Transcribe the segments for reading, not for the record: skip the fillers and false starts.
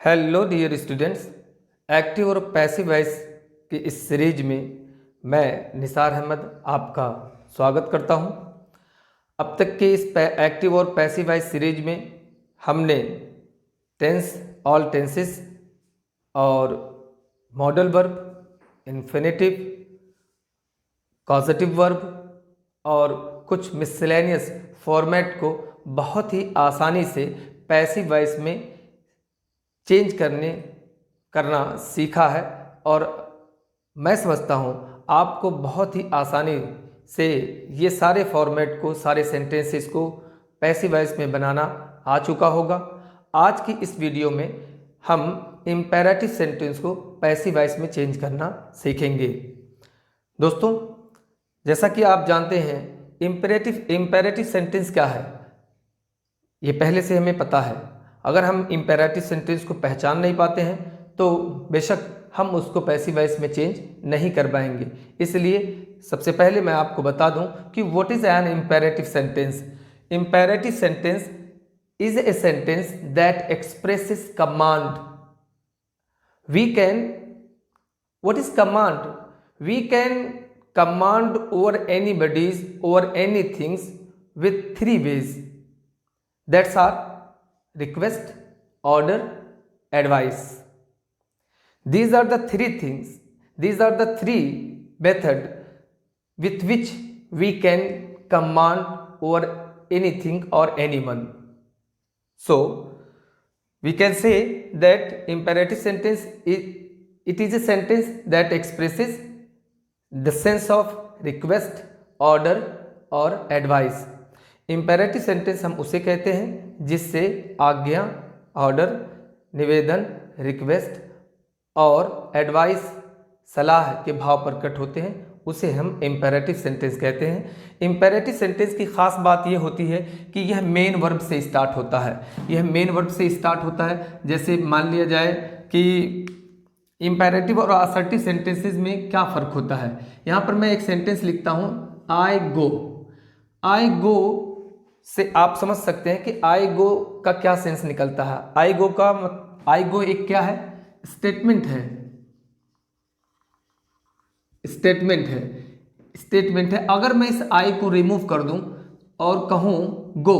Hello dear students, active और passive voice की इस सीरीज में मैं निसार अहमद आपका स्वागत करता हूं। अब तक के इस एक्टिव और पैसिव वॉइस सीरीज में हमने टेंस, ऑल टेंसेस और modal verb, infinitive, causative verb और कुछ मिसलेनियस फॉर्मेट को बहुत ही आसानी से पैसिव वॉइस में चेंज करना सीखा है और मैं समझता हूँ आपको बहुत ही आसानी से ये सारे फॉर्मेट को, सारे सेंटेंसेस को पैसिव वॉइस में बनाना आ चुका होगा। आज की इस वीडियो में हम इम्पेरेटिव सेंटेंस को पैसिव वॉइस में चेंज करना सीखेंगे। दोस्तों, जैसा कि आप जानते हैं इम्पेरेटिव सेंटेंस क्या है, ये पहले से हमें पता है। अगर हम इम्पेरेटिव सेंटेंस को पहचान नहीं पाते हैं तो बेशक हम उसको पैसिव वॉइस में चेंज नहीं कर पाएंगे। इसलिए सबसे पहले मैं आपको बता दूं कि what is an imperative sentence. Imperative sentence is a sentence that expresses command. What is command? We can command over anybody's over anythings with 3 ways. That's are request, order, advice. These are the 3 things. These are the 3 methods with which we can command over anything or anyone. So we can say that imperative sentence it is a sentence that expresses the sense of request, order or advice. Imperative sentence हम उसे कहते हैं जिससे आज्ञा, order, निवेदन, request और advice, सलाह के भाव प्रकट होते हैं, उसे हम इम्पेरेटिव सेंटेंस कहते हैं। इम्पेरेटिव सेंटेंस की खास बात यह होती है कि यह मेन वर्ब से स्टार्ट होता है। यह मेन वर्ब से स्टार्ट होता है। जैसे मान लिया जाए कि इम्पेरेटिव और असर्टिव सेंटेंसेस में क्या फ़र्क होता है। यहाँ पर मैं एक सेंटेंस लिखता हूँ, आई गो। आई गो से आप समझ सकते हैं कि आई गो का क्या सेंस निकलता है। आई गो एक क्या है? स्टेटमेंट है। स्टेटमेंट है। अगर मैं इस आई को रिमूव कर दूं और कहूं गो,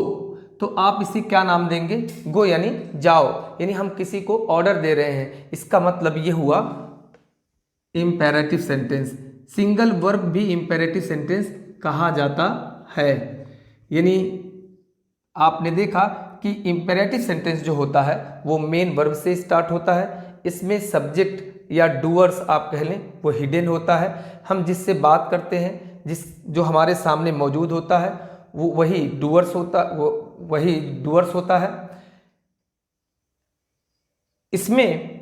तो आप इसे क्या नाम देंगे? गो यानी जाओ, यानी हम किसी को ऑर्डर दे रहे हैं। इसका मतलब ये हुआ इम्पेरेटिव सेंटेंस। सिंगल वर्ब भी इम्पेरेटिव सेंटेंस कहा जाता है। यानी आपने देखा कि इम्पेरेटिव सेंटेंस जो होता है वो मेन वर्ब से स्टार्ट होता है। इसमें सब्जेक्ट या डूअर्स आप कह लें वो हिडन होता है। हम जिससे बात करते हैं, जो हमारे सामने मौजूद होता है वो वही डूअर्स होता है। इसमें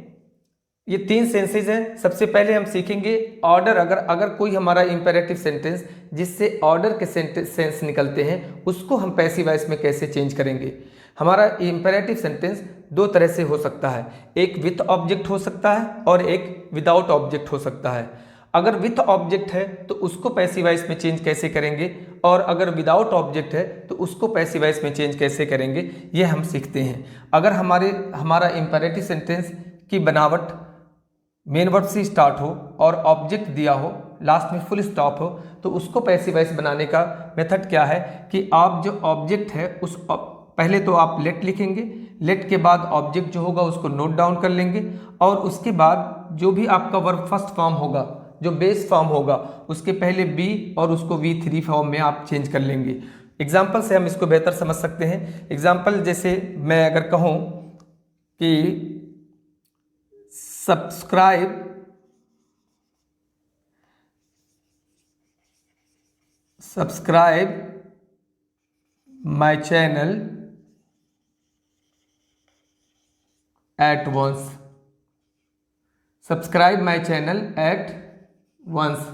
ये 3 सेंसेस हैं। सबसे पहले हम सीखेंगे ऑर्डर। अगर कोई हमारा इम्पेरेटिव सेंटेंस जिससे ऑर्डर के सेंस निकलते हैं उसको हम पैसिव वॉइस में कैसे चेंज करेंगे। हमारा इम्पेरेटिव सेंटेंस 2 तरह से हो सकता है, एक विथ ऑब्जेक्ट हो सकता है और एक विदाउट ऑब्जेक्ट हो सकता है। अगर विथ ऑब्जेक्ट है तो उसको पैसिव वॉइस में चेंज कैसे करेंगे, और अगर विदाउट ऑब्जेक्ट है तो उसको पैसिव वॉइस में चेंज कैसे करेंगे, ये हम सीखते हैं। अगर हमारा इम्पेरेटिव सेंटेंस की बनावट मेन वर्ब से स्टार्ट हो और ऑब्जेक्ट दिया हो, लास्ट में फुल स्टॉप हो, तो उसको पैसिव वॉइस बनाने का मेथड क्या है कि आप जो ऑब्जेक्ट है पहले तो आप लेट लिखेंगे। लेट के बाद ऑब्जेक्ट जो होगा उसको नोट डाउन कर लेंगे और उसके बाद जो भी आपका वर्ब फर्स्ट फॉर्म होगा, जो बेस फॉर्म होगा, उसके पहले बी और उसको V3 फॉर्म में आप चेंज कर लेंगे। एग्जाम्पल से हम इसको बेहतर समझ सकते हैं। एग्जाम्पल जैसे मैं अगर कहूँ कि subscribe my channel at once. Subscribe my channel at once.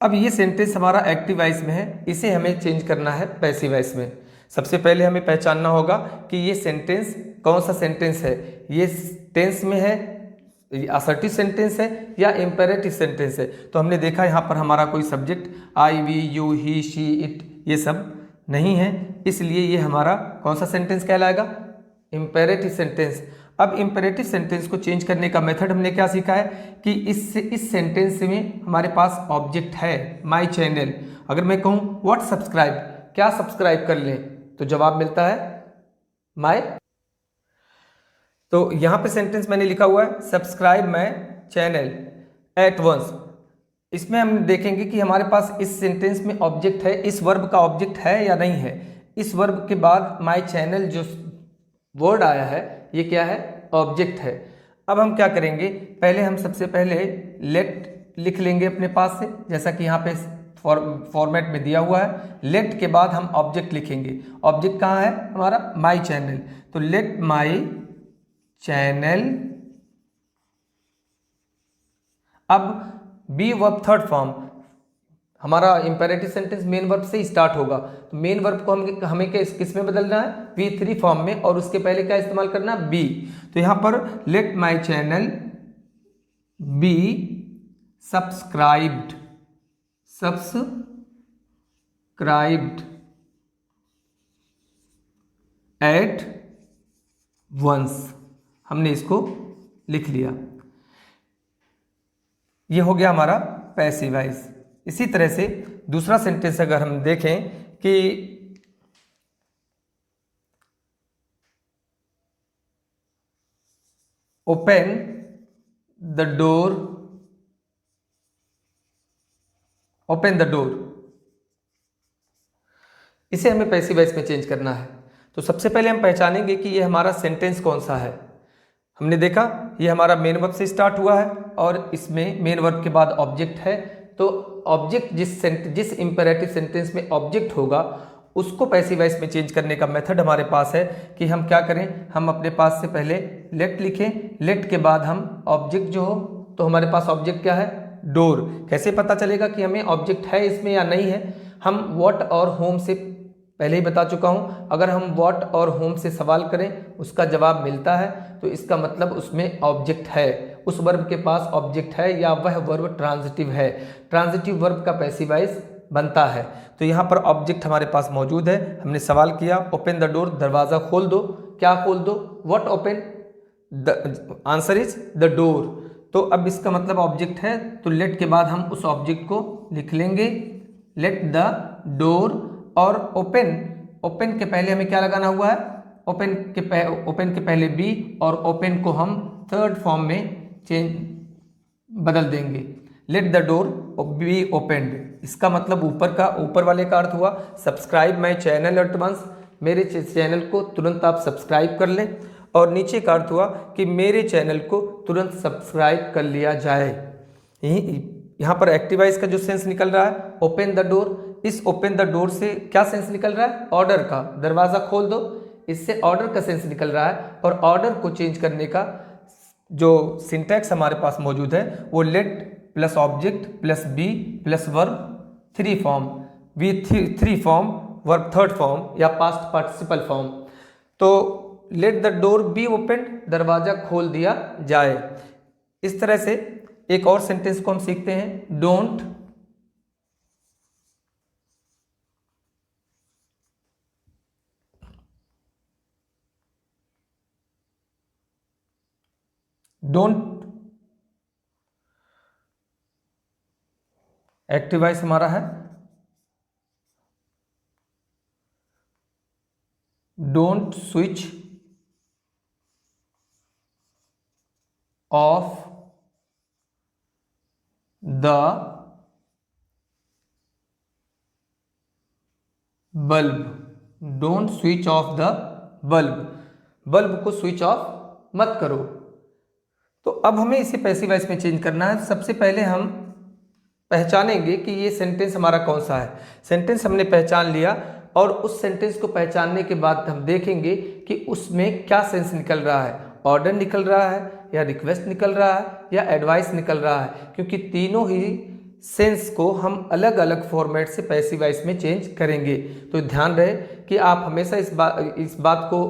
अब ये सेंटेंस हमारा एक्टिव वॉइस में है, इसे हमें चेंज करना है पैसिव वॉइस में। सबसे पहले हमें पहचानना होगा कि ये सेंटेंस कौन सा सेंटेंस है। ये टेंस में है, असर्टिव सेंटेंस है या इम्पेरेटिव सेंटेंस है। तो हमने देखा यहाँ पर हमारा कोई subject I, we, you, he, she, it ये सब नहीं है, इसलिए ये हमारा कौन सा सेंटेंस कहलाएगा? Imperative sentence. अब इम्पेरेटिव सेंटेंस को चेंज करने का मेथड हमने क्या सीखा है कि इस सेंटेंस में हमारे पास ऑब्जेक्ट है माय चैनल। अगर मैं कहूँ व्हाट सब्सक्राइब, क्या सब्सक्राइब कर लें, तो जवाब मिलता है माय। तो यहाँ पे सेंटेंस मैंने लिखा हुआ है subscribe my channel at once. इसमें हम देखेंगे कि हमारे पास इस सेंटेंस में ऑब्जेक्ट है, इस वर्ब का ऑब्जेक्ट है या नहीं है। इस वर्ब के बाद माय चैनल जो वर्ड आया है ये क्या है, ऑब्जेक्ट है। अब हम क्या करेंगे, पहले हम सबसे पहले लेट लिख लेंगे अपने पास से, जैसा कि यहाँ पे फॉर्मेट में दिया हुआ है। लेट के बाद हम ऑब्जेक्ट लिखेंगे। ऑब्जेक्ट कहाँ है हमारा, माय चैनल। तो लेट माय चैनल, अब बी वर्ब थर्ड फॉर्म, हमारा इंपेरेटिव सेंटेंस मेन वर्ब से स्टार्ट होगा। तो मेन वर्ब को हमें किस में बदलना है, V3 फॉर्म में, और उसके पहले क्या इस्तेमाल करना, बी। तो यहां पर let my channel be subscribed at once, हमने इसको लिख लिया। ये हो गया हमारा पैसिव वॉइस। इसी तरह से दूसरा सेंटेंस अगर हम देखें कि ओपन द डोर, इसे हमें पैसिव वॉइस में चेंज करना है। तो सबसे पहले हम पहचानेंगे कि ये हमारा सेंटेंस कौन सा है। हमने देखा ये हमारा मेन वर्ब से स्टार्ट हुआ है और इसमें मेन वर्ब के बाद ऑब्जेक्ट है। तो ऑब्जेक्ट जिस इंपेरेटिव सेंटेंस में ऑब्जेक्ट होगा उसको पैसिव वॉइस में चेंज करने का मेथड हमारे पास है कि हम क्या करें, हम अपने पास से पहले लेट लिखें। लेट के बाद हम ऑब्जेक्ट जो हो, तो हमारे पास ऑब्जेक्ट क्या है, डोर। कैसे पता चलेगा कि हमें ऑब्जेक्ट है इसमें या नहीं है, हम व्हाट और होम से पहले ही बता चुका हूं। अगर हम व्हाट और होम से सवाल करें उसका जवाब मिलता है तो इसका मतलब उसमें ऑब्जेक्ट है, उस वर्ब के पास ऑब्जेक्ट है या वह वर्ब ट्रांजिटिव है। ट्रांजिटिव वर्ब का पैसिव वॉइस बनता है। तो यहाँ पर ऑब्जेक्ट हमारे पास मौजूद है। हमने सवाल किया ओपन द डोर, दरवाज़ा खोल दो। क्या खोल दो, what open, the answer is the door. तो अब इसका मतलब ऑब्जेक्ट है, तो लेट के बाद हम उस ऑब्जेक्ट को लिख लेंगे, लेट द डोर। और ओपन के पहले हमें क्या लगाना हुआ है, ओपन के पहले बी, और ओपन को हम थर्ड फॉर्म में बदल देंगे, let the door be opened. इसका मतलब ऊपर वाले का अर्थ हुआ subscribe my channel at once, मेरे चैनल को तुरंत आप सब्सक्राइब कर लें। और नीचे का अर्थ हुआ कि मेरे चैनल को तुरंत सब्सक्राइब कर लिया जाए। यहाँ पर एक्टिव वॉइस का जो सेंस निकल रहा है ओपन द डोर, इस ओपन द डोर से क्या सेंस निकल रहा है, ऑर्डर का, दरवाज़ा खोल दो, इससे ऑर्डर का सेंस निकल रहा है। और ऑर्डर को चेंज करने का जो सिंटैक्स हमारे पास मौजूद है वो let plus object plus be plus verb 3 form, V3 form, verb third form या पास्ट पार्टिसिपल फॉर्म। तो let the door be open, दरवाज़ा खोल दिया जाए। इस तरह से एक और सेंटेंस को हम सीखते हैं, डोंट एक्टिव वॉइस हमारा है don't switch off the bulb, don't switch off the bulb को स्विच ऑफ मत करो। तो अब हमें इसे पैसिव वॉइस में चेंज करना है। सबसे पहले हम पहचानेंगे कि ये सेंटेंस हमारा कौन सा है। सेंटेंस हमने पहचान लिया और उस सेंटेंस को पहचानने के बाद हम देखेंगे कि उसमें क्या सेंस निकल रहा है, ऑर्डर निकल रहा है या रिक्वेस्ट निकल रहा है या एडवाइस निकल रहा है, क्योंकि तीनों ही सेंस को हम अलग अलग फॉर्मेट से पैसिव वॉइस में चेंज करेंगे। तो ध्यान रहे कि आप हमेशा इस बात को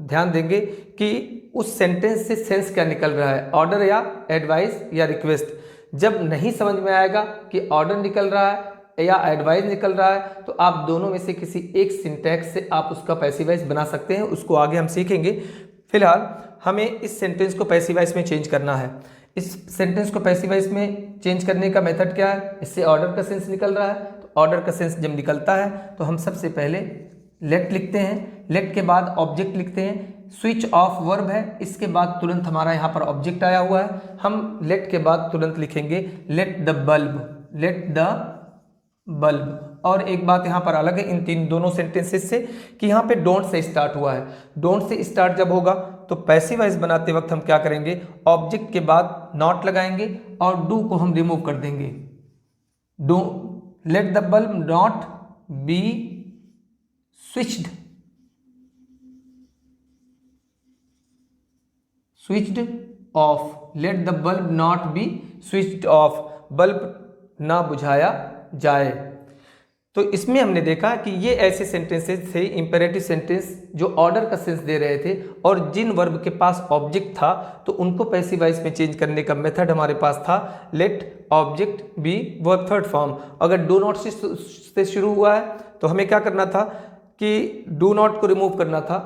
ध्यान देंगे कि उस सेंटेंस से सेंस क्या निकल रहा है, ऑर्डर या एडवाइस या रिक्वेस्ट। जब नहीं समझ में आएगा कि ऑर्डर निकल रहा है या एडवाइस निकल रहा है तो आप दोनों में से किसी एक सिंटैक्स से आप उसका पैसिव वॉइस बना सकते हैं। उसको आगे हम सीखेंगे। फिलहाल हमें इस सेंटेंस को पैसिव वॉइस में चेंज करना है। इस सेंटेंस को पैसिव वॉइस में चेंज करने का मेथड क्या है? इससे ऑर्डर का सेंस निकल रहा है, तो ऑर्डर का सेंस जब निकलता है तो हम सबसे पहले लेट लिखते हैं, लेट के बाद ऑब्जेक्ट लिखते हैं, स्विच ऑफ वर्ब है, इसके बाद तुरंत हमारा यहाँ पर ऑब्जेक्ट आया हुआ है, हम लेट के बाद तुरंत लिखेंगे let the bulb, let the bulb. और एक बात यहाँ पर अलग है इन दोनों सेंटेंसेस से कि यहाँ पे डोंट से स्टार्ट हुआ है। डोंट से स्टार्ट जब होगा तो पैसिव वॉइस बनाते वक्त हम क्या करेंगे? ऑब्जेक्ट के बाद नॉट लगाएंगे और डू को हम रिमूव कर देंगे। Do let the bulb not be switched, switched off, let the bulb not be switched off, bulb ना बुझाया जाए। तो इसमें हमने देखा कि ये ऐसे सेंटेंसेस थे इंपेरेटिव सेंटेंस जो ऑर्डर का सेंस दे रहे थे और जिन वर्ब के पास ऑब्जेक्ट था तो उनको पैसिव वॉइस में चेंज करने का मेथड हमारे पास था let object be verb third form. अगर डू नॉट से शुरू हुआ है तो हमें क्या करना था कि डू नॉट को रिमूव करना था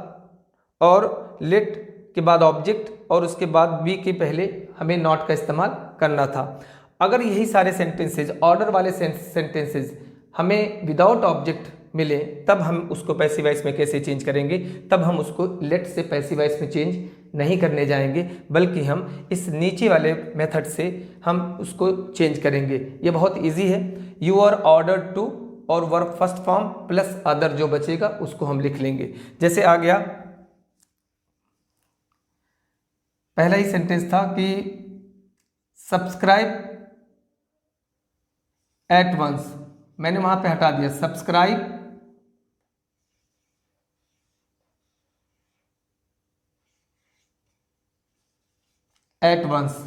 और लेट के बाद ऑब्जेक्ट और उसके बाद बी के पहले हमें नॉट का इस्तेमाल करना था। अगर यही सारे सेंटेंसेज ऑर्डर वाले सेंटेंसेज हमें विदाउट ऑब्जेक्ट मिले तब हम उसको पैसिव वॉइस में कैसे चेंज करेंगे? तब हम उसको लेट से पैसिव वॉइस में चेंज नहीं करने जाएंगे, बल्कि हम इस नीचे वाले मेथड से हम उसको चेंज करेंगे। ये बहुत इजी है। यू आर ऑर्डर्ड टू और verb first form plus other जो बचेगा उसको हम लिख लेंगे। जैसे आ गया पहला ही सेंटेंस था कि सब्सक्राइब एट वंस, मैंने वहां पे हटा दिया सब्सक्राइब एट वंस।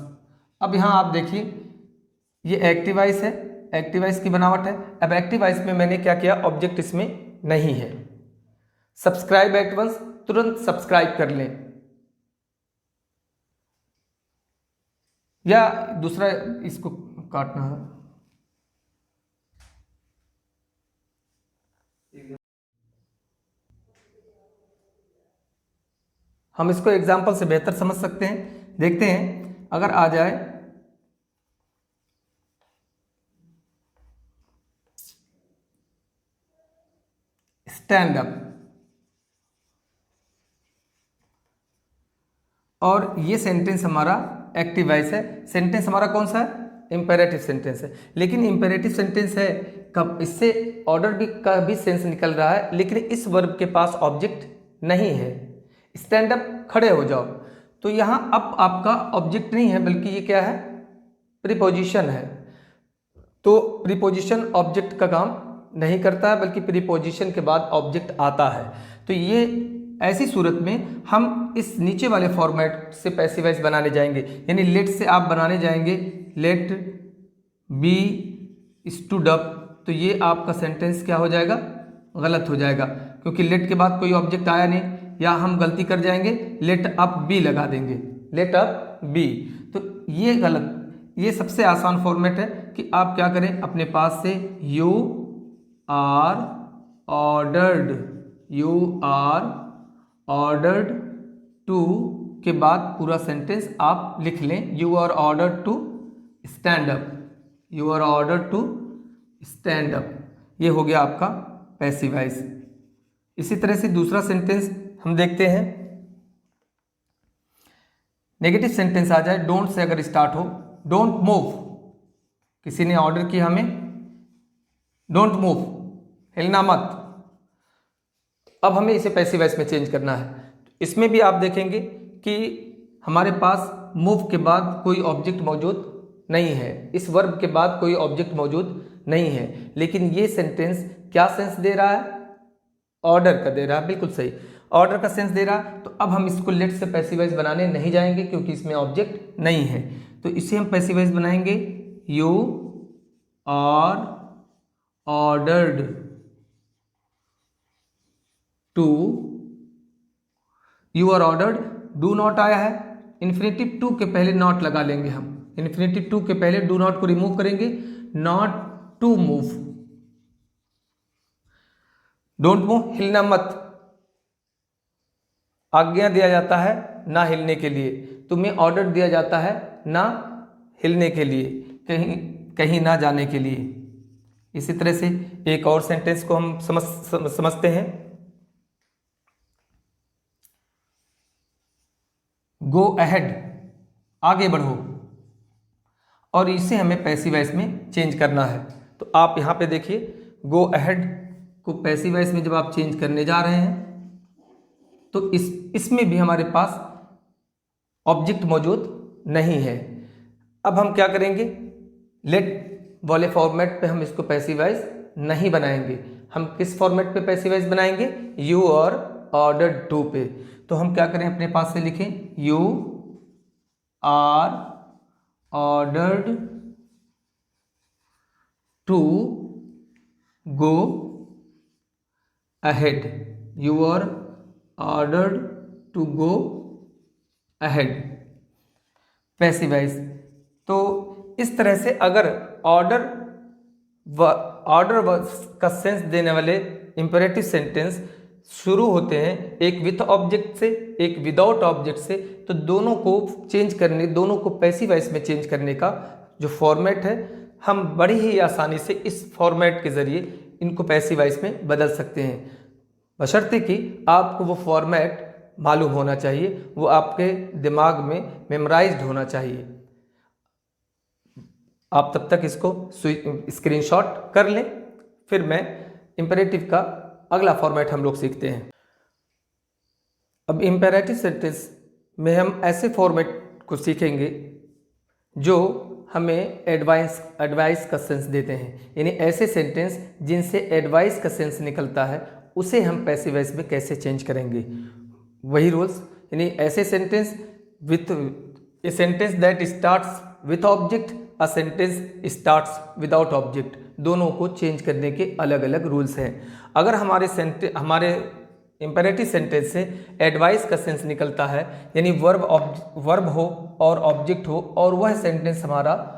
अब यहां आप देखिए ये एक्टिव वॉइस है, एक्टिव वॉइस की बनावट है। अब एक्टिव वॉइस में मैंने क्या किया? ऑब्जेक्ट इसमें नहीं है। सब्सक्राइब एट वंस, तुरंत सब्सक्राइब कर लें, या दूसरा इसको काटना है। हम इसको एग्जाम्पल से बेहतर समझ सकते हैं। देखते हैं अगर आ जाए स्टैंड अप, और ये सेंटेंस हमारा एक्टिव वॉइस है। सेंटेंस हमारा कौन सा है? इंपेरेटिव सेंटेंस है। लेकिन इंपेरेटिव सेंटेंस है कब? इससे ऑर्डर भी का भी सेंस निकल रहा है, लेकिन इस वर्ब के पास ऑब्जेक्ट नहीं है। स्टैंड अप, खड़े हो जाओ, तो यहाँ अप आपका ऑब्जेक्ट नहीं है बल्कि ये क्या है? प्रीपोजिशन है। तो प्रीपोजिशन ऑब्जेक्ट का काम नहीं करता है बल्कि प्रीपोजिशन के बाद ऑब्जेक्ट आता है। तो ये ऐसी सूरत में हम इस नीचे वाले फॉर्मेट से पैसिव वॉइस बनाने जाएंगे, यानी लेट से आप बनाने जाएंगे लेट बी स्टूड अप, तो ये आपका सेंटेंस क्या हो जाएगा? गलत हो जाएगा, क्योंकि लेट के बाद कोई ऑब्जेक्ट आया नहीं। या हम गलती कर जाएंगे लेट अप बी लगा देंगे, लेट अप बी, तो ये गलत। ये सबसे आसान फॉर्मेट है कि आप क्या करें, अपने पास से you are ordered, you are ordered to के बाद पूरा सेंटेंस आप लिख लें, you are ordered to stand up, you are ordered to stand up. ये हो गया आपका पैसिव वॉइस। इसी तरह से दूसरा सेंटेंस हम देखते हैं। नेगेटिव सेंटेंस आ जाए, डोंट से अगर स्टार्ट हो, डोंट मूव, किसी ने ऑर्डर किया हमें डोंट मूव, हिलना मत। अब हमें इसे पैसिव वॉइस में चेंज करना है। इसमें भी आप देखेंगे कि हमारे पास मूव के बाद कोई ऑब्जेक्ट मौजूद नहीं है, इस वर्ब के बाद कोई ऑब्जेक्ट मौजूद नहीं है, लेकिन ये सेंटेंस क्या सेंस दे रहा है? ऑर्डर का दे रहा है, बिल्कुल सही, ऑर्डर का सेंस दे रहा। तो अब हम इसको लेट से पैसिव वॉइस बनाने नहीं जाएंगे क्योंकि इसमें ऑब्जेक्ट नहीं है, तो इसे हम पैसिव वॉइस बनाएंगे you are ordered to, you are ordered, do not आया है, इन्फिनेटिव टू के पहले नॉट लगा लेंगे हम, इन्फिनेटिव टू के पहले डू नॉट को रिमूव करेंगे, not to move, don't move, हिलना मत, आज्ञा दिया जाता है ना हिलने के लिए, तुम्हें ऑर्डर दिया जाता है ना हिलने के लिए, कहीं कहीं ना जाने के लिए। इसी तरह से एक और सेंटेंस को हम समझते हैं। गो अहेड, आगे बढ़ो, और इसे हमें पैसिव वॉइस में चेंज करना है। तो आप यहाँ पे देखिए, गो अहेड को पैसिव वॉइस में जब आप चेंज करने जा रहे हैं तो इसमें भी हमारे पास ऑब्जेक्ट मौजूद नहीं है। अब हम क्या करेंगे, लेट वाले फॉर्मेट पे हम इसको पैसिव वॉइस नहीं बनाएंगे। हम किस फॉर्मेट पे पैसिव वॉइस बनाएंगे, यू और ऑर्डर्ड टू पे। तो हम क्या करें, अपने पास से लिखें, you are ordered to go ahead, you are ordered to go ahead, passive voice. तो इस तरह से अगर ऑर्डर का सेंस देने वाले इंपेरेटिव सेंटेंस शुरू होते हैं एक विथ ऑब्जेक्ट से, एक विदाउट ऑब्जेक्ट से, तो दोनों को चेंज करने, दोनों को पैसिव वॉइस में चेंज करने का जो फॉर्मेट है, हम बड़ी ही आसानी से इस फॉर्मेट के ज़रिए इनको पैसिव वॉइस में बदल सकते हैं, बशर्ते कि आपको वो फॉर्मेट मालूम होना चाहिए, वो आपके दिमाग में मेमोराइज्ड होना चाहिए। आप तब तक इसको स्क्रीनशॉट कर लें, फिर मैं इंपेरेटिव का अगला फॉर्मेट हम लोग सीखते हैं। अब इंपेरेटिव सेंटेंस में हम ऐसे फॉर्मेट को सीखेंगे जो हमें एडवाइस का सेंस देते हैं, यानी ऐसे सेंटेंस जिनसे एडवाइस का सेंस निकलता है, उसे हम पैसिव वॉइस में कैसे चेंज करेंगे। वही रूल्स, यानी ऐसे sentence with A sentence that starts with object, a sentence starts without object, दोनों को चेंज करने के अलग अलग रूल्स हैं। अगर हमारे इंपेरेटिव सेंटेंस से एडवाइस का सेंस निकलता है, यानी वर्ब हो और ऑब्जेक्ट हो, और वह सेंटेंस हमारा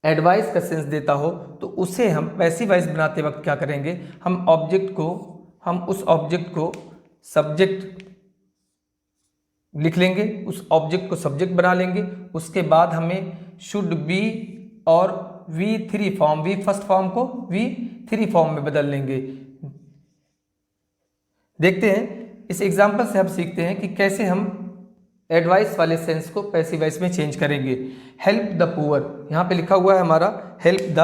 एडवाइस का सेंस देता हो, तो उसे हम पैसिव वॉइस बनाते वक्त क्या करेंगे, हम उस ऑब्जेक्ट को सब्जेक्ट लिख लेंगे, उस ऑब्जेक्ट को सब्जेक्ट बना लेंगे। उसके बाद हमें शुड बी और V3 form, we first form को V3 फॉर्म में बदल लेंगे। देखते हैं, इस एग्जाम्पल से हम सीखते हैं कि कैसे हम एडवाइस वाले सेंस को पैसिव वॉइस में चेंज करेंगे। हेल्प द पुअर, यहाँ पे लिखा हुआ है हमारा हेल्प द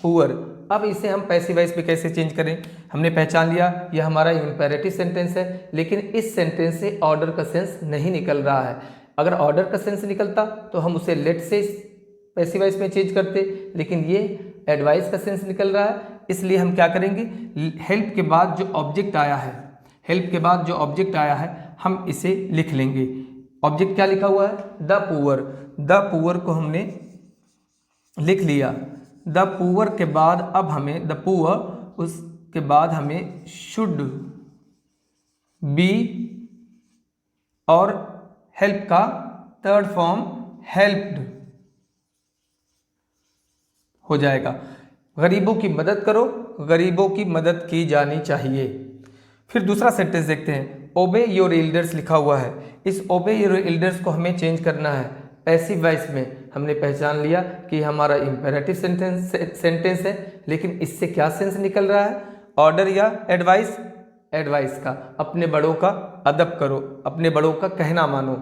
पुअर। अब इसे हम पैसिव वॉइस में कैसे चेंज करें, हमने पहचान लिया यह हमारा इंपेरेटिव सेंटेंस है, लेकिन इस सेंटेंस से ऑर्डर का सेंस नहीं निकल रहा है। अगर ऑर्डर का सेंस निकलता तो हम उसे लेट से पैसिव वॉइस में चेंज करते, लेकिन ये एडवाइस का सेंस निकल रहा है, इसलिए हम क्या करेंगे, हेल्प के बाद जो ऑब्जेक्ट आया है, हम इसे लिख लेंगे। ऑब्जेक्ट क्या लिखा हुआ है, द पुअर। द पुअर को हमने लिख लिया। द पुअर के बाद अब हमें द पुअर, उसके बाद हमें शुड बी और हेल्प का थर्ड फॉर्म हेल्प्ड हो जाएगा। गरीबों की मदद करो, गरीबों की मदद की जानी चाहिए। फिर दूसरा सेंटेंस देखते हैं, ओबे योर एल्डर्स लिखा हुआ है। इस ओबे योर एल्डर्स को हमें चेंज करना है पैसिव वॉइस में। हमने पहचान लिया कि हमारा इंपेरेटिव सेंटेंस है, लेकिन इससे क्या सेंस निकल रहा है, ऑर्डर या एडवाइस, एडवाइस का। अपने बड़ों का अदब करो, अपने बड़ों का कहना मानो,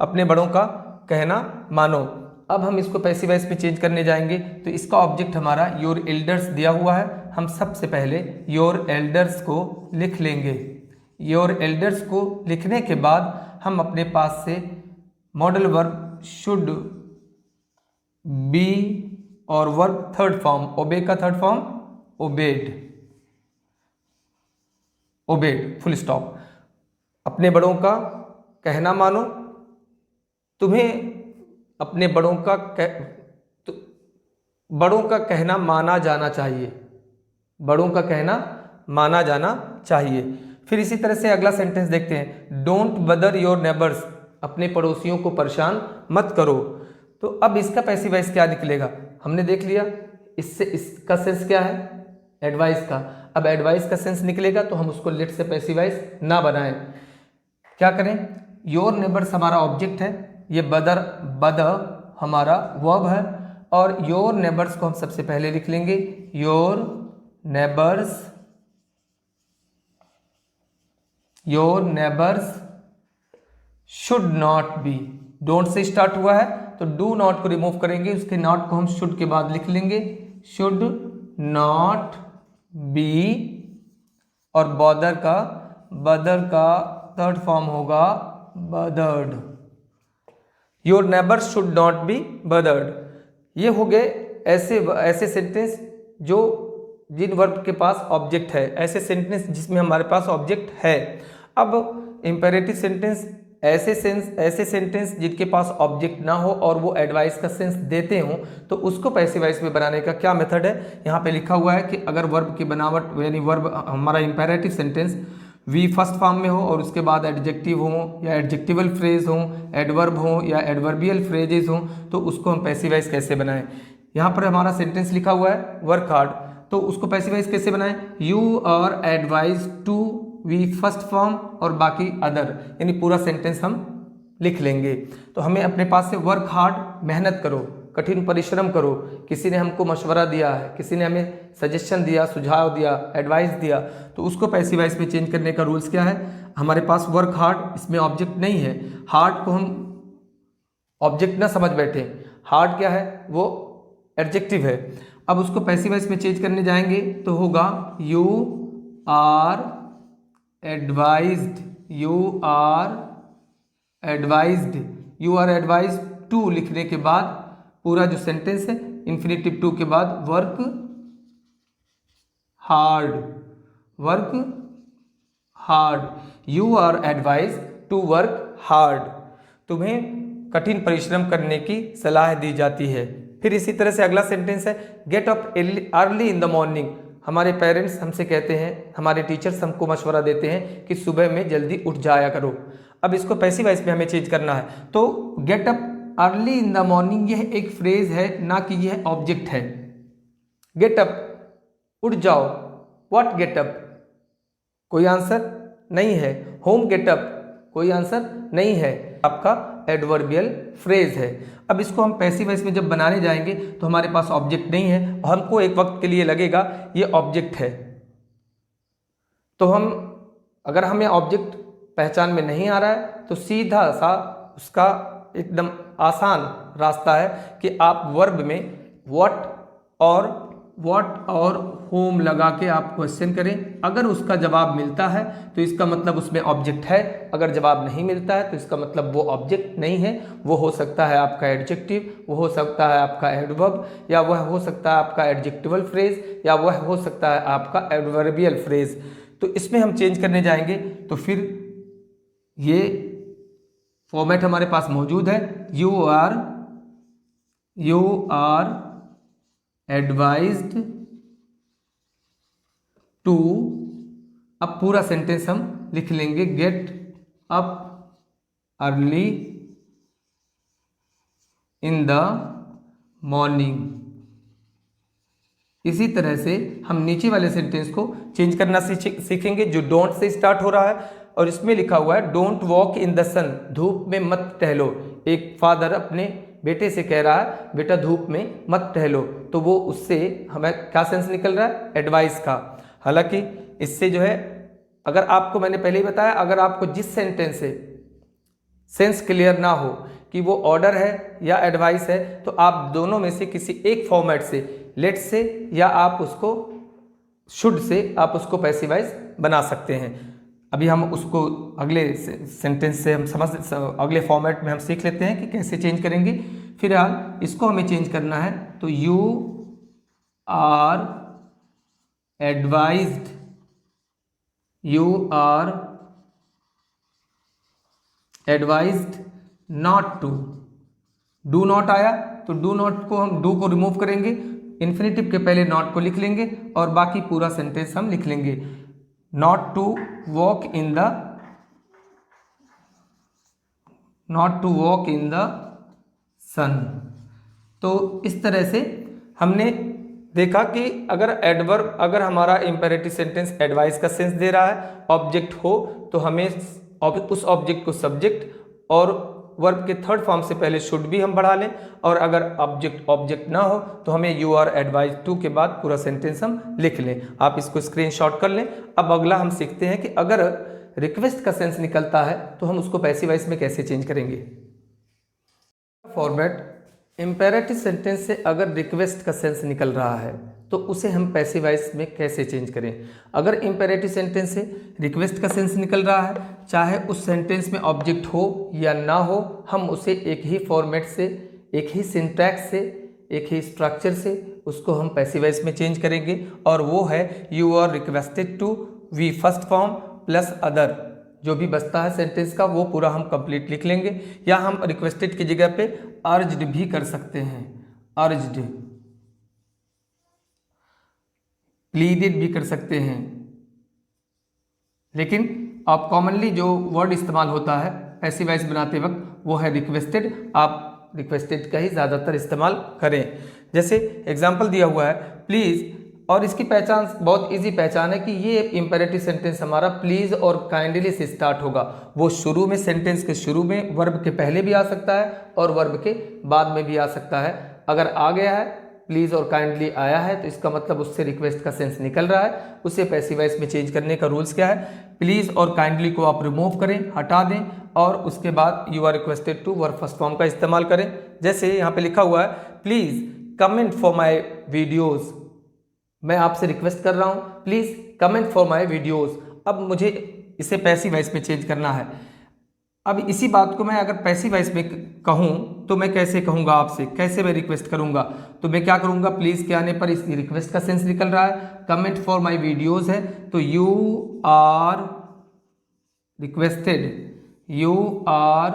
अपने बड़ों का कहना मानो। अब हम इसको पैसिव वॉइस में चेंज करने जाएंगे, तो इसका ऑब्जेक्ट हमारा योर एल्डर्स दिया हुआ है। हम सबसे पहले योर एल्डर्स को लिख लेंगे। योर एल्डर्स को लिखने के बाद हम अपने पास से मॉडल वर्ब शुड बी और वर्ब थर्ड फॉर्म, ओबे का third form obeyed, full stop. अपने बड़ों का कहना मानो, तुम्हें अपने बड़ों का कहना माना जाना चाहिए, बड़ों का कहना माना जाना चाहिए। फिर इसी तरह से अगला सेंटेंस देखते हैं, डोंट बदर योर नेबर्स, अपने पड़ोसियों को परेशान मत करो। तो अब इसका पैसिव वॉइस क्या निकलेगा, हमने देख लिया, इससे इसका सेंस क्या है, एडवाइस का। अब एडवाइस का सेंस निकलेगा तो हम उसको लेट से पैसिव वॉइस ना बनाएं। क्या करें, योर नेबर्स हमारा ऑब्जेक्ट है, ये बद हमारा वर्ब है, और योर नेबर्स को हम सबसे पहले लिख लेंगे, your neighbours should not be, don't say start हुआ है तो डू नॉट को रिमूव करेंगे, उसके नॉट को हम शुड के बाद लिख लेंगे, शुड नॉट बी, और बदर का थर्ड फॉर्म होगा bothered, your neighbours should not be bothered. ये हो गए ऐसे सेंटेंस जो जिन वर्ब के पास ऑब्जेक्ट है, ऐसे सेंटेंस जिसमें हमारे पास ऑब्जेक्ट है। अब इंपेरेटिव सेंटेंस ऐसे सेंटेंस जिनके पास ऑब्जेक्ट ना हो और वो एडवाइस का सेंस देते हो, तो उसको पैसिव वॉइस में बनाने का क्या मेथड है, यहाँ पे लिखा हुआ है कि अगर वर्ब की बनावट यानी वर्ब हमारा imperative sentence V first form में हो और उसके बाद एडजेक्टिव हो या एडजेक्टिवल फ्रेज हो, एडवर्ब हो या एडवर्बियल फ्रेजेस हो, तो उसको हम पैसिव वॉइस कैसे बनाएं। यहाँ पर हमारा सेंटेंस लिखा हुआ है वर्क हार्ड, तो उसको पैसिव वॉइस कैसे बनाएं, you are advise to V first form और बाकी अदर, यानी पूरा सेंटेंस हम लिख लेंगे। तो हमें अपने पास से वर्क हार्ड, मेहनत करो, कठिन परिश्रम करो, किसी ने हमको मशवरा दिया है, किसी ने हमें सजेशन दिया, सुझाव दिया, एडवाइस दिया, तो उसको पैसिव वॉइस में चेंज करने का रूल्स क्या है, हमारे पास वर्क हार्ड, इसमें ऑब्जेक्ट नहीं है, हार्ड को हम ऑब्जेक्ट ना समझ बैठे, हार्ड क्या है, वो एडजेक्टिव है। अब उसको पैसिव वॉइस में चेंज करने जाएंगे तो होगा you are advised, you are advised to लिखने के बाद पूरा जो सेंटेंस है इंफिनिटिव टू के बाद work hard, you are advised to work hard, तुम्हें कठिन परिश्रम करने की सलाह दी जाती है। फिर इसी तरह से अगला सेंटेंस है get up early in the morning, हमारे पेरेंट्स हमसे कहते हैं, हमारे टीचर्स हमको मशवरा देते हैं कि सुबह में जल्दी उठ जाया करो। अब इसको पैसिव वॉइस में हमें चेंज करना है, तो get up early in the morning यह एक फ्रेज है, ना कि यह ऑब्जेक्ट है। गेट अप, उठ जाओ, व्हाट गेट अप, कोई आंसर नहीं है। होम गेट अप, कोई आंसर नहीं है, आपका एडवर्बियल फ्रेज है। अब इसको हम पैसिव वॉइस में जब बनाने जाएंगे तो हमारे पास ऑब्जेक्ट नहीं है, और हमको एक वक्त के लिए लगेगा ये ऑब्जेक्ट है, तो हम अगर हमें ऑब्जेक्ट पहचान में नहीं आ रहा है तो सीधा सा उसका एकदम आसान रास्ता है कि आप वर्ब में व्हाट और होम लगा के आप क्वेश्चन करें। अगर उसका जवाब मिलता है तो इसका मतलब उसमें ऑब्जेक्ट है, अगर जवाब नहीं मिलता है तो इसका मतलब वो ऑब्जेक्ट नहीं है। वो हो सकता है आपका एडजेक्टिव, वो हो सकता है आपका एडवर्ब, या वह हो सकता है आपका एडजेक्टिवल फ्रेज, या वह हो सकता है आपका एडवर्बियल फ्रेज। तो इसमें हम चेंज करने जाएंगे तो फिर ये फॉर्मेट हमारे पास मौजूद है, यू आर एडवाइज्ड टू, अब पूरा सेंटेंस हम लिख लेंगे get up early in the morning. इसी तरह से हम नीचे वाले सेंटेंस को चेंज करना सीखेंगे जो डोंट से स्टार्ट हो रहा है, और इसमें लिखा हुआ है डोंट वॉक इन द सन, धूप में मत टहलो। एक फादर अपने बेटे से कह रहा है बेटा धूप में मत टहलो, तो वो उससे हमें क्या सेंस निकल रहा है, एडवाइस का। हालांकि इससे जो है, अगर आपको मैंने पहले ही बताया, अगर आपको जिस सेंटेंस से सेंस क्लियर ना हो कि वो ऑर्डर है या एडवाइस है, तो आप दोनों में से किसी एक फॉर्मेट से, लेट से या आप उसको शुड से आप उसको पैसिव वॉइस बना सकते हैं। अभी हम उसको अगले सेंटेंस से हम अगले फॉर्मेट में हम सीख लेते हैं कि कैसे चेंज करेंगे। फिलहाल इसको हमें चेंज करना है, तो you are advised not to, do not आया तो डू नॉट को हम डू को रिमूव करेंगे, इन्फिनिटिव के पहले नॉट को लिख लेंगे और बाकी पूरा सेंटेंस हम लिख लेंगे, not to walk in the sun. तो इस तरह से हमने देखा कि अगर हमारा इंपेरेटिव सेंटेंस एडवाइस का सेंस दे रहा है, ऑब्जेक्ट हो, तो हमें उस ऑब्जेक्ट को सब्जेक्ट और वर्ब के थर्ड फॉर्म से पहले शुड भी हम बढ़ा लें, और अगर ऑब्जेक्ट ना हो तो हमें यू आर एडवाइज टू के बाद पूरा सेंटेंस हम लिख लें। आप इसको स्क्रीनशॉट कर लें। अब अगला हम सीखते हैं कि अगर रिक्वेस्ट का सेंस निकलता है तो हम उसको पैसिव वॉइस में कैसे चेंज करेंगे। फॉर्मेट, इंपेरेटिव सेंटेंस से अगर रिक्वेस्ट का सेंस निकल रहा है तो उसे हम पैसिव वॉइस में कैसे चेंज करें। अगर इंपेरेटिव सेंटेंस से रिक्वेस्ट का सेंस निकल रहा है, चाहे उस सेंटेंस में ऑब्जेक्ट हो या ना हो, हम उसे एक ही फॉर्मेट से, एक ही सिंटैक्स से, एक ही स्ट्रक्चर से उसको हम पैसिव वॉइस में चेंज करेंगे, और वो है you are requested to, V first form plus other, जो भी बचता है सेंटेंस का वो पूरा हम कंप्लीट लिख लेंगे। या हम रिक्वेस्टेड की जगह पे अर्ज्ड भी कर सकते हैं, अर्ज्ड, प्लीडेड भी कर सकते हैं, लेकिन आप कॉमनली जो वर्ड इस्तेमाल होता है पैसिव वॉइस बनाते वक्त वो है रिक्वेस्टेड। आप रिक्वेस्टेड का ही ज़्यादातर इस्तेमाल करें। जैसे एग्जाम्पल दिया हुआ है प्लीज़, और इसकी पहचान बहुत इजी पहचान है कि ये इंपेरेटिव सेंटेंस हमारा प्लीज़ और काइंडली से स्टार्ट होगा। वो शुरू में, सेंटेंस के शुरू में वर्ब के पहले भी आ सकता है और वर्ब के बाद में भी आ सकता है। अगर आ गया है, प्लीज़ और काइंडली आया है, तो इसका मतलब उससे रिक्वेस्ट का सेंस निकल रहा है। उसे पैसिव वॉइस में चेंज करने का रूल्स क्या है, प्लीज़ और काइंडली को आप रिमूव करें, हटा दें, और उसके बाद you are requested to verb first form का इस्तेमाल करें। जैसे यहाँ पे लिखा हुआ है please comment for my videos, मैं आपसे रिक्वेस्ट कर रहा हूँ please comment for my videos. अब मुझे इसे पैसिव वॉइस में चेंज करना है। अब इसी बात को मैं अगर पैसिव वॉइस में कहूँ तो मैं कैसे कहूँगा आपसे, कैसे मैं रिक्वेस्ट करूँगा, तो मैं क्या करूँगा, प्लीज़ के आने पर इस रिक्वेस्ट का सेंस निकल रहा है, कमेंट फॉर माई वीडियोज़ है तो you are requested, you are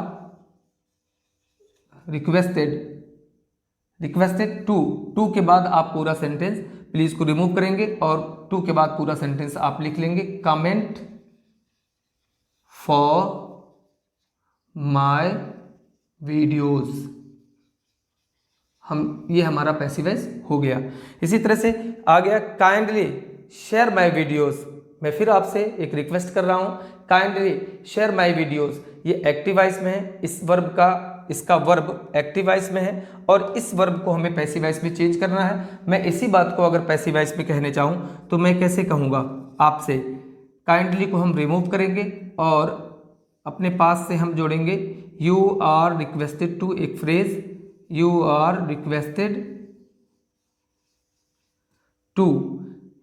requested to के बाद आप पूरा सेंटेंस प्लीज़ को रिमूव करेंगे और टू के बाद पूरा सेंटेंस आप लिख लेंगे, कमेंट फॉर माय वीडियोस। ये हमारा पैसिव वॉइस हो गया। इसी तरह से आ गया काइंडली शेयर माय वीडियोस, मैं फिर आपसे एक रिक्वेस्ट कर रहा हूं, काइंडली शेयर माय वीडियोस। ये एक्टिव वॉइस में है, इसका वर्ब एक्टिव वॉइस में है, और इस वर्ब को हमें पैसिव वॉइस में चेंज करना है। मैं इसी बात को अगर पैसिव वॉइस में कहने चाहूँ तो मैं कैसे कहूँगा आपसे, काइंडली को हम रिमूव करेंगे और अपने पास से हम जोड़ेंगे यू आर रिक्वेस्टेड टू, एक phrase you are requested to,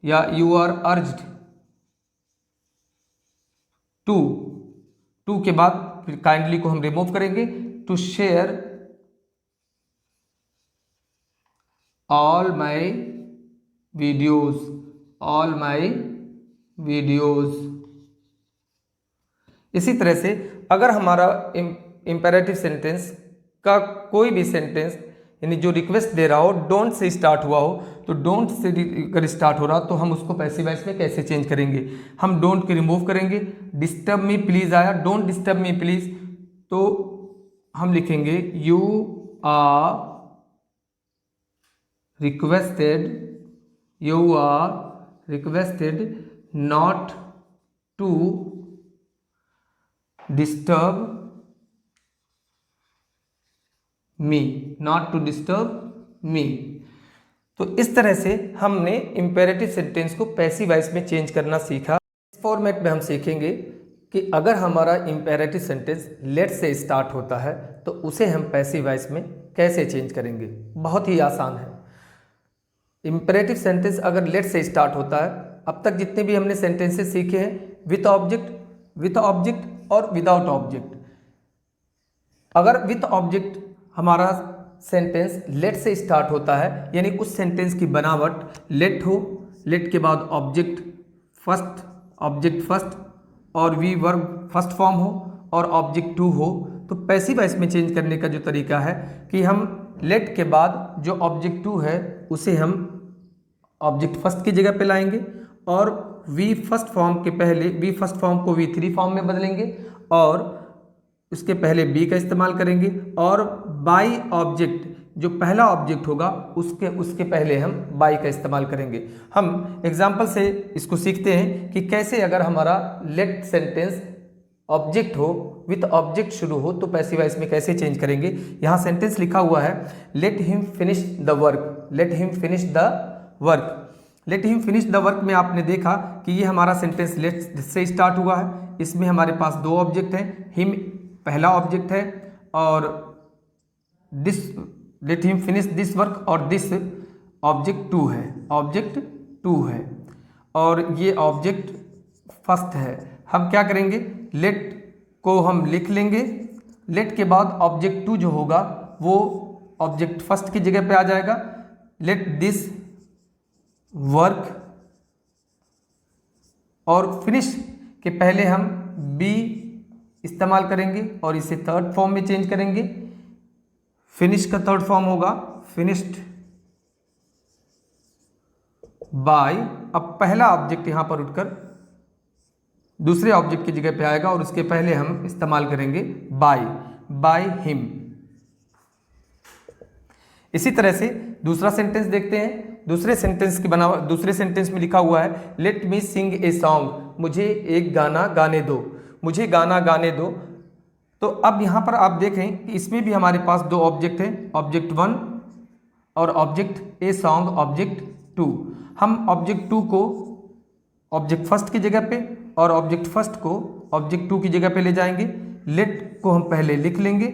या यू आर अर्ज्ड टू के बाद फिर काइंडली को हम रिमूव करेंगे, to share all my videos, all my videos. इसी तरह से अगर हमारा इंपेरेटिव सेंटेंस का कोई भी सेंटेंस यानी जो रिक्वेस्ट दे रहा हो डोंट से स्टार्ट हुआ हो, तो डोंट से अगर स्टार्ट हो रहा तो हम उसको पैसिव वॉइस में कैसे चेंज करेंगे, हम डोंट को रिमूव करेंगे। डिस्टर्ब मी प्लीज आया, डोंट डिस्टर्ब मी प्लीज, तो हम लिखेंगे you are requested not to disturb me, तो इस तरह से हमने इंपेरेटिव सेंटेंस को पैसिव वॉइस में चेंज करना सीखा। इस फॉर्मेट में हम सीखेंगे कि अगर हमारा इंपेरेटिव सेंटेंस लेट से स्टार्ट होता है तो उसे हम पैसिव वॉइस में कैसे चेंज करेंगे। बहुत ही आसान है। इंपेरेटिव सेंटेंस अगर लेट से स्टार्ट होता है, अब तक जितने भी हमने सेंटेंसेस सीखे हैं विथ ऑब्जेक्ट, विथ ऑब्जेक्ट और विदाउट ऑब्जेक्ट। अगर विथ ऑब्जेक्ट हमारा सेंटेंस लेट से स्टार्ट होता है यानी उस सेंटेंस की बनावट लेट हो, लेट के बाद ऑब्जेक्ट फर्स्ट और वी वर्ब फर्स्ट फॉर्म हो और ऑब्जेक्ट टू हो, तो पैसिव वॉइस में चेंज करने का जो तरीका है कि हम लेट के बाद जो ऑब्जेक्ट टू है उसे हम ऑब्जेक्ट फर्स्ट की जगह पे लाएंगे और वी फर्स्ट फॉर्म के पहले वी फर्स्ट फॉर्म को वी थ्री फॉर्म में बदलेंगे और उसके पहले बी का इस्तेमाल करेंगे और बाई ऑब्जेक्ट जो पहला ऑब्जेक्ट होगा उसके पहले हम बाई का इस्तेमाल करेंगे। हम एग्जाम्पल से इसको सीखते हैं कि कैसे अगर हमारा लेट सेंटेंस ऑब्जेक्ट हो, विथ ऑब्जेक्ट शुरू हो, तो पैसिव वॉइस में कैसे चेंज करेंगे। यहाँ सेंटेंस लिखा हुआ है let him finish the work, let him finish the work. Let him finish the work में आपने देखा कि ये हमारा सेंटेंस लेट से स्टार्ट हुआ है। इसमें हमारे पास दो ऑब्जेक्ट हैं, हिम पहला ऑब्जेक्ट है और this, let him finish this work, और दिस ऑब्जेक्ट टू है, ऑब्जेक्ट टू है, और ये ऑब्जेक्ट फर्स्ट है। हम क्या करेंगे, लेट को हम लिख लेंगे, लेट के बाद ऑब्जेक्ट टू जो होगा वो ऑब्जेक्ट फर्स्ट की जगह पे आ जाएगा। लेट दिस वर्क, और फिनिश के पहले हम बी इस्तेमाल करेंगे और इसे थर्ड फॉर्म में चेंज करेंगे। फिनिश का थर्ड फॉर्म होगा फिनिश्ड बाय। अब पहला ऑब्जेक्ट यहां पर उठकर दूसरे ऑब्जेक्ट की जगह पे आएगा और उसके पहले हम इस्तेमाल करेंगे बाय, बाय हिम। इसी तरह से दूसरा सेंटेंस देखते हैं। दूसरे सेंटेंस की बनावट, दूसरे सेंटेंस में लिखा हुआ है let me Singh a song, मुझे एक गाना गाने दो, मुझे गाना गाने दो। तो अब यहाँ पर आप देखें कि इसमें भी हमारे पास दो ऑब्जेक्ट हैं, ऑब्जेक्ट वन और object a song object two. हम ऑब्जेक्ट टू को ऑब्जेक्ट फर्स्ट की जगह पे और ऑब्जेक्ट फर्स्ट को ऑब्जेक्ट टू की जगह पे ले जाएंगे। लेट को हम पहले लिख लेंगे,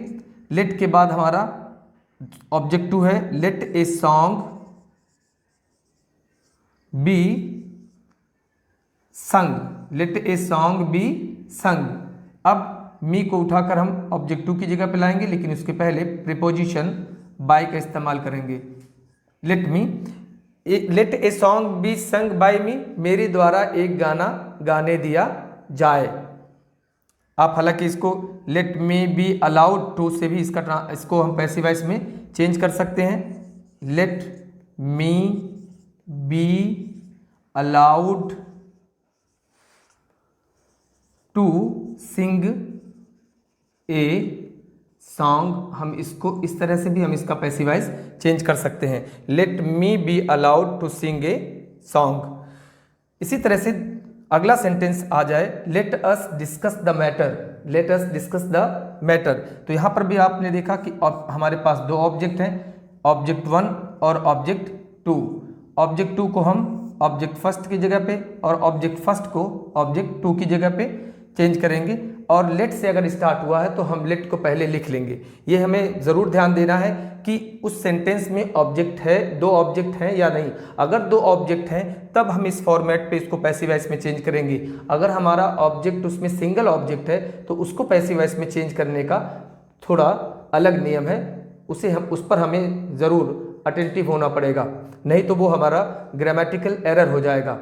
लेट के बाद हमारा ऑब्जेक्ट टू है लेट ए सॉन्ग बी संग, लेट ए सॉन्ग बी संग। अब मी को उठाकर हम ऑब्जेक्ट टू की जगह पे लाएंगे, लेकिन उसके पहले प्रीपोजिशन बाय का इस्तेमाल करेंगे। Let me, let a song be sung by me, मेरे द्वारा एक गाना गाने दिया जाए। आप हालांकि इसको let me be allowed to से भी इसको हम पैसिव वॉइस में चेंज कर सकते हैं। Let me be allowed to sing a song, हम इसको इस तरह से भी हम इसका पैसिव वॉइस चेंज कर सकते हैं। Let me be allowed to sing a song. इसी तरह से अगला सेंटेंस आ जाए let us discuss the matter, let us discuss the matter. तो यहाँ पर भी आपने देखा कि हमारे पास दो ऑब्जेक्ट हैं, ऑब्जेक्ट वन और ऑब्जेक्ट टू। ऑब्जेक्ट टू को हम ऑब्जेक्ट फर्स्ट की जगह पे और ऑब्जेक्ट फर्स्ट को ऑब्जेक्ट टू की जगह पे चेंज करेंगे। और लेट से अगर स्टार्ट हुआ है तो हम लेट को पहले लिख लेंगे। ये हमें ज़रूर ध्यान देना है कि उस सेंटेंस में ऑब्जेक्ट है, दो ऑब्जेक्ट हैं या नहीं। अगर दो ऑब्जेक्ट हैं तब हम इस फॉर्मेट पे इसको पैसिव वॉइस में चेंज करेंगे। अगर हमारा ऑब्जेक्ट उसमें सिंगल ऑब्जेक्ट है तो उसको पैसिव वॉइस में चेंज करने का थोड़ा अलग नियम है, उस पर हमें ज़रूर अटेंटिव होना पड़ेगा, नहीं तो वो हमारा ग्रामेटिकल एरर हो जाएगा।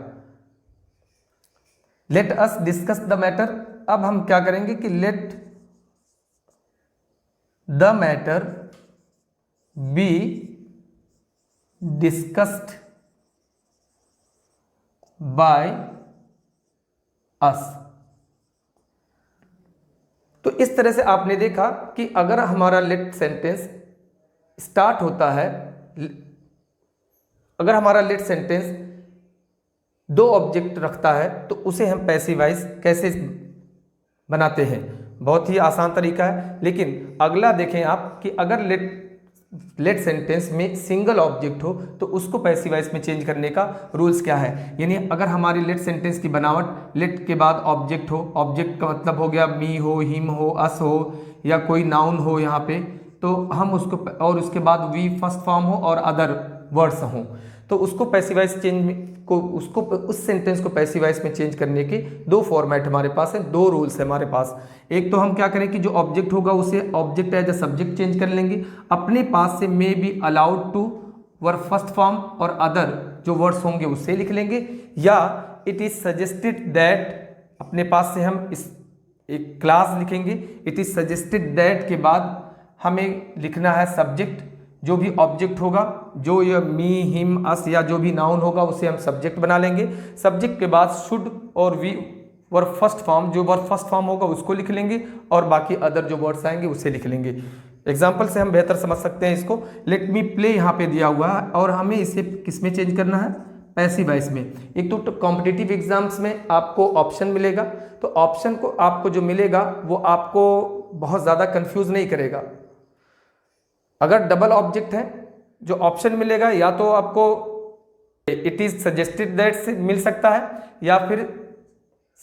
Late us discuss the matter. अब हम क्या करेंगे कि let the matter be discussed by us. तो इस तरह से आपने देखा कि अगर हमारा लेट सेंटेंस स्टार्ट होता है, अगर हमारा लेट सेंटेंस दो ऑब्जेक्ट रखता है तो उसे हम पैसिव वॉइस कैसे बनाते हैं। बहुत ही आसान तरीका है। लेकिन अगला देखें आप कि अगर लेट सेंटेंस में सिंगल ऑब्जेक्ट हो तो उसको पैसिव वॉइस में चेंज करने का रूल्स क्या है। यानी अगर हमारी लेट सेंटेंस की बनावट लेट के बाद ऑब्जेक्ट हो, ऑब्जेक्ट का मतलब हो गया मी हो, हिम हो, अस हो या कोई नाउन हो यहाँ पे, तो हम उसको, और उसके बाद वी फर्स्ट फॉर्म हो और अदर वर्ड्स हों, तो उसको पैसिव वॉइस चेंज को उसको उस सेंटेंस को पैसिव वॉइस में चेंज करने के दो फॉर्मेट हमारे पास है, दो रूल्स है हमारे पास। एक तो हम क्या करें कि जो ऑब्जेक्ट होगा उसे object as a subject change कर लेंगे, अपने पास से may be allowed to verb first form और अदर जो वर्ड्स होंगे उससे लिख लेंगे, या इट इज सजेस्टेड दैट, अपने पास से हम इस एक क्लास लिखेंगे, इट इज सजेस्टेड दैट के बाद हमें लिखना है सब्जेक्ट, जो भी ऑब्जेक्ट होगा, जो ये मी, हिम, अस या जो भी नाउन होगा उसे हम सब्जेक्ट बना लेंगे। सब्जेक्ट के बाद शुड और वी वर्ब फर्स्ट फॉर्म, जो वर्ब फर्स्ट फॉर्म होगा उसको लिख लेंगे और बाकी अदर जो वर्ड्स आएंगे उसे लिख लेंगे। एग्जाम्पल से हम बेहतर समझ सकते हैं इसको। लेट मी प्ले यहाँ पे दिया हुआ है और हमें इसे किस में चेंज करना है, पैसिव वॉइस में। एक तो कॉम्पिटिटिव एग्जाम्स में आपको ऑप्शन मिलेगा, तो ऑप्शन को आपको जो मिलेगा वो आपको बहुत ज़्यादा कंफ्यूज नहीं करेगा। अगर डबल ऑब्जेक्ट है, जो ऑप्शन मिलेगा या तो आपको इट इज सजेस्टेड दैट से मिल सकता है, या फिर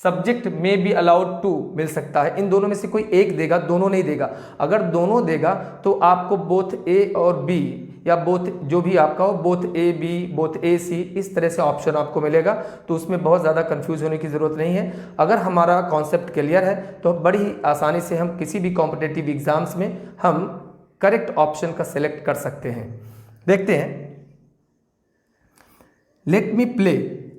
सब्जेक्ट में बी अलाउड टू मिल सकता है। इन दोनों में से कोई एक देगा, दोनों नहीं देगा। अगर दोनों देगा तो आपको बोथ ए और बी, या बोथ जो भी आपका हो, both A B, both A C, इस तरह से ऑप्शन आपको मिलेगा। तो उसमें बहुत ज़्यादा कंफ्यूज होने की ज़रूरत नहीं है। अगर हमारा कॉन्सेप्ट क्लियर है तो बड़ी ही आसानी से हम किसी भी कॉम्पिटिटिव एग्जाम्स में हम करेक्ट ऑप्शन का सिलेक्ट कर सकते हैं। देखते हैं, लेट मी प्ले।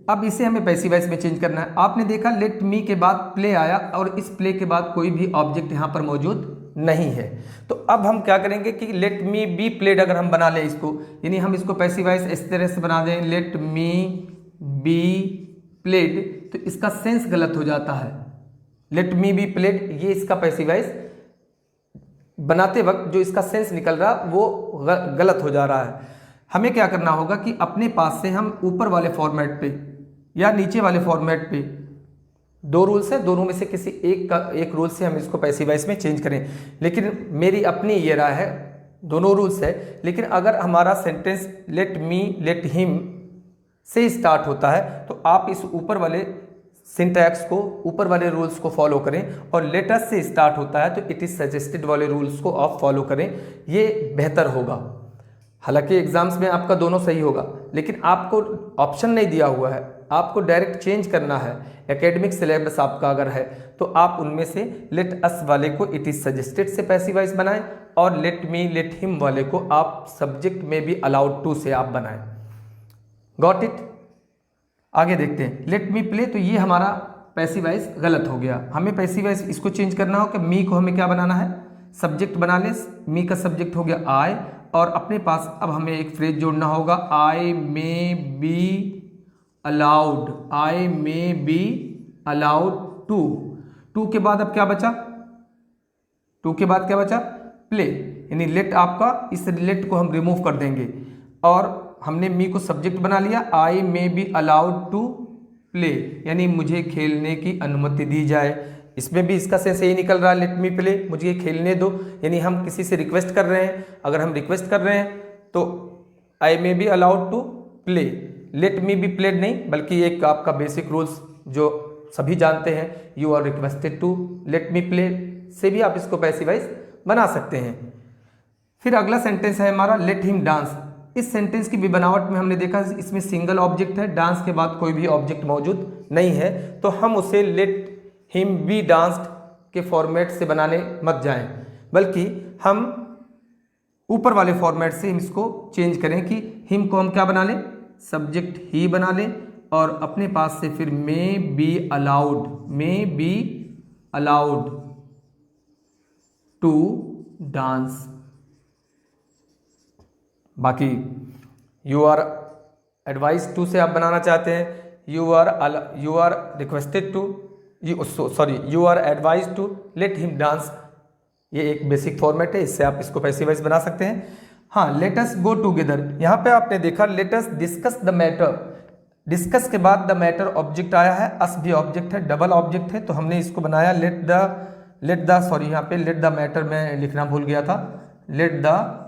अब इसे हमें पैसिव वॉइस में चेंज करना है। आपने देखा लेट मी के बाद प्ले आया और इस प्ले के बाद कोई भी ऑब्जेक्ट यहाँ पर मौजूद नहीं है। तो अब हम क्या करेंगे कि लेट मी बी प्लेड अगर हम बना लें इसको, यानी हम इसको पैसिव वॉइस इस तरह से बना दें, लेट मी बी प्लेड, तो इसका सेंस गलत हो जाता है। लेट मी बी प्लेड, ये इसका पैसिव वॉइस बनाते वक्त जो इसका सेंस निकल रहा वो गलत हो जा रहा है। हमें क्या करना होगा कि अपने पास से हम ऊपर वाले फॉर्मेट पे या नीचे वाले फॉर्मेट पे, दो रूल्स है, दोनों में से किसी एक रूल से हम इसको पैसिव वॉइस में चेंज करें। लेकिन मेरी अपनी ये राय है, दोनों रूल्स है, लेकिन अगर हमारा sentence late me let him से स्टार्ट होता है तो आप इस ऊपर वाले सिंटैक्स को, ऊपर वाले रूल्स को फॉलो करें, और लेट अस से स्टार्ट होता है तो इट इज सजेस्टेड वाले रूल्स को आप फॉलो करें, ये बेहतर होगा। हालांकि एग्जाम्स में आपका दोनों सही होगा, लेकिन आपको ऑप्शन नहीं दिया हुआ है, आपको डायरेक्ट चेंज करना है। एकेडमिक सिलेबस आपका अगर है तो आप उनमें से लेट अस वाले को इट इज सजेस्टेड से पैसिव वॉइस बनाएं, और लेट मी लेट हिम वाले को आप सब्जेक्ट में भी अलाउड टू से आप बनाएं। Got it? आगे देखते हैं, लेट मी प्ले, तो ये हमारा पैसिव वॉइस गलत हो गया। हमें पैसिव वॉइस इसको चेंज करना हो कि मी को हमें क्या बनाना है, सब्जेक्ट बना ले। मी का सब्जेक्ट हो गया आई, और अपने पास अब हमें एक फ्रेज जोड़ना होगा, I may be allowed, I may be allowed to. To के बाद अब क्या बचा, टू के बाद क्या बचा, प्ले, यानी लेट आपका, इस लेट को हम रिमूव कर देंगे और हमने मी को सब्जेक्ट बना लिया। I may be allowed to play, यानी मुझे खेलने की अनुमति दी जाए। इसमें भी इसका सेंस यही निकल रहा है, लेट मी प्ले, मुझे खेलने दो, यानी हम किसी से रिक्वेस्ट कर रहे हैं। अगर हम रिक्वेस्ट कर रहे हैं तो I may be allowed to play, let me be played नहीं, बल्कि एक आपका बेसिक रूल्स जो सभी जानते हैं, you are requested to let me play, से भी आप इसको पैसिव वॉइस बना सकते हैं। फिर अगला सेंटेंस है हमारा लेट हिम डांस। इस सेंटेंस की भी बनावट में हमने देखा इसमें सिंगल ऑब्जेक्ट है, डांस के बाद कोई भी ऑब्जेक्ट मौजूद नहीं है, तो हम उसे लेट हिम बी डांस्ड के फॉर्मेट से बनाने मत जाएं, बल्कि हम ऊपर वाले फॉर्मेट से हम इसको चेंज करें कि हिम को हम क्या बना लें, सब्जेक्ट ही बना लें, और अपने पास से फिर may be allowed, may be allowed to dance. बाकी यू आर एडवाइज टू से आप बनाना चाहते हैं, you are requested to, you are advise to let him dance, ये एक बेसिक फॉर्मेट है, इससे आप इसको पैसिव वॉइस बना सकते हैं। हाँ, लेट अस गो टुगेदर, यहाँ पे आपने देखा late us discuss the matter, discuss के बाद द मैटर ऑब्जेक्ट आया है, अस भी ऑब्जेक्ट है, डबल ऑब्जेक्ट है, तो हमने इसको बनाया लेट द सॉरी यहाँ पे लेट द मैटर मैं लिखना भूल गया था, let the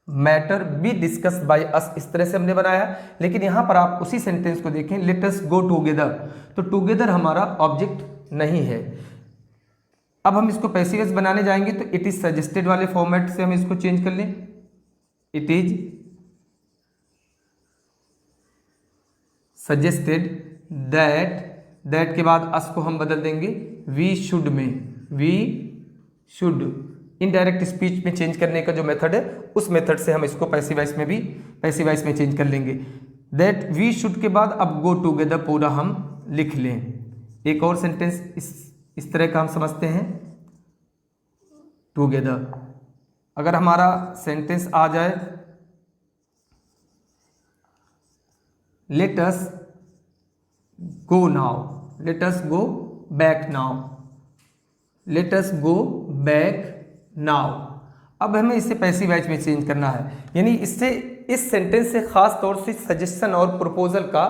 matter be discuss by us, इस तरह से हमने बनाया। लेकिन यहाँ पर आप उसी सेंटेंस को देखें, लेट अस गो टुगेदर, तो टुगेदर हमारा ऑब्जेक्ट नहीं है। अब हम इसको पैसिव वॉइस बनाने जाएंगे तो इट इज सजेस्टेड वाले फॉर्मेट से हम इसको चेंज कर लें, इट इज सजेस्टेड दैट के बाद अस को हम बदल देंगे वी शुड में, वी शुड, इनडायरेक्ट स्पीच में चेंज करने का जो मेथड है उस मेथड से हम इसको पैसिव वॉइस में भी पैसिव वॉइस में चेंज कर लेंगे। दैट वी शुड के बाद अब गो टुगेदर पूरा हम लिख लें। एक और सेंटेंस इस तरह का हम समझते हैं, टुगेदर। अगर हमारा सेंटेंस आ जाए लेट अस go now, let us go back now, let us go back now. अब हमें इसे पैसिव वॉइस में चेंज करना है, यानी इससे इस सेंटेंस से खास तौर से सजेशन और प्रपोजल का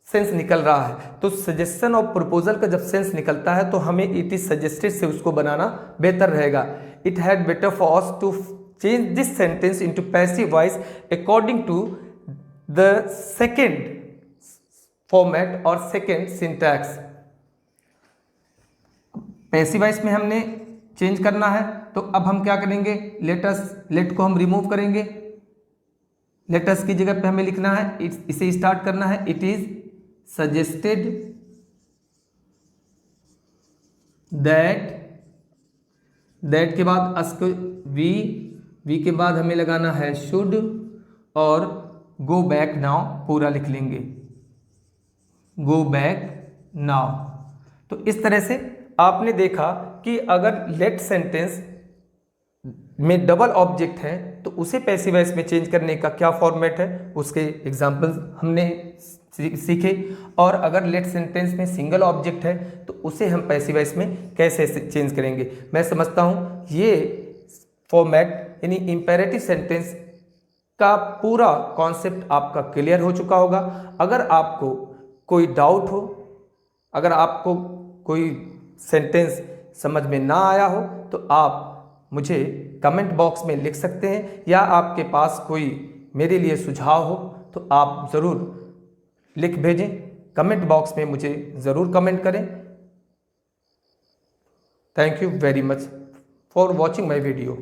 सेंस निकल रहा है। तो सजेशन और प्रपोजल का जब सेंस निकलता है तो हमें इट इज सजेस्टेड से उसको बनाना बेहतर रहेगा। It had better for us to change this sentence into passive voice according to the second format और सेकेंड सिंटैक्स। पैसिव वॉइस में हमने चेंज करना है, तो अब हम क्या करेंगे, लेट को हम रिमूव करेंगे। लेटस की जगह पे हमें लिखना है, इसे स्टार्ट करना है, इट इज सजेस्टेड दैट के बाद अस्क वी के बाद हमें लगाना है शुड और गो बैक नाउ पूरा लिख लेंगे, गो बैक नाउ। तो इस तरह से आपने देखा कि अगर लेट सेंटेंस में डबल ऑब्जेक्ट है तो उसे पैसिव वॉइस में चेंज करने का क्या फॉर्मेट है, उसके एग्जाम्पल्स हमने सीखे। और अगर लेट सेंटेंस में सिंगल ऑब्जेक्ट है तो उसे हम पैसिव वॉइस में कैसे चेंज करेंगे। मैं समझता हूँ ये फॉर्मेट यानी इंपेरेटिव सेंटेंस का पूरा कॉन्सेप्ट आपका क्लियर हो चुका होगा। अगर आपको कोई डाउट हो, अगर आपको कोई सेंटेंस समझ में ना आया हो तो आप मुझे कमेंट बॉक्स में लिख सकते हैं, या आपके पास कोई मेरे लिए सुझाव हो तो आप ज़रूर लिख भेजें। कमेंट बॉक्स में मुझे ज़रूर कमेंट करें। Thank you very much for watching my video.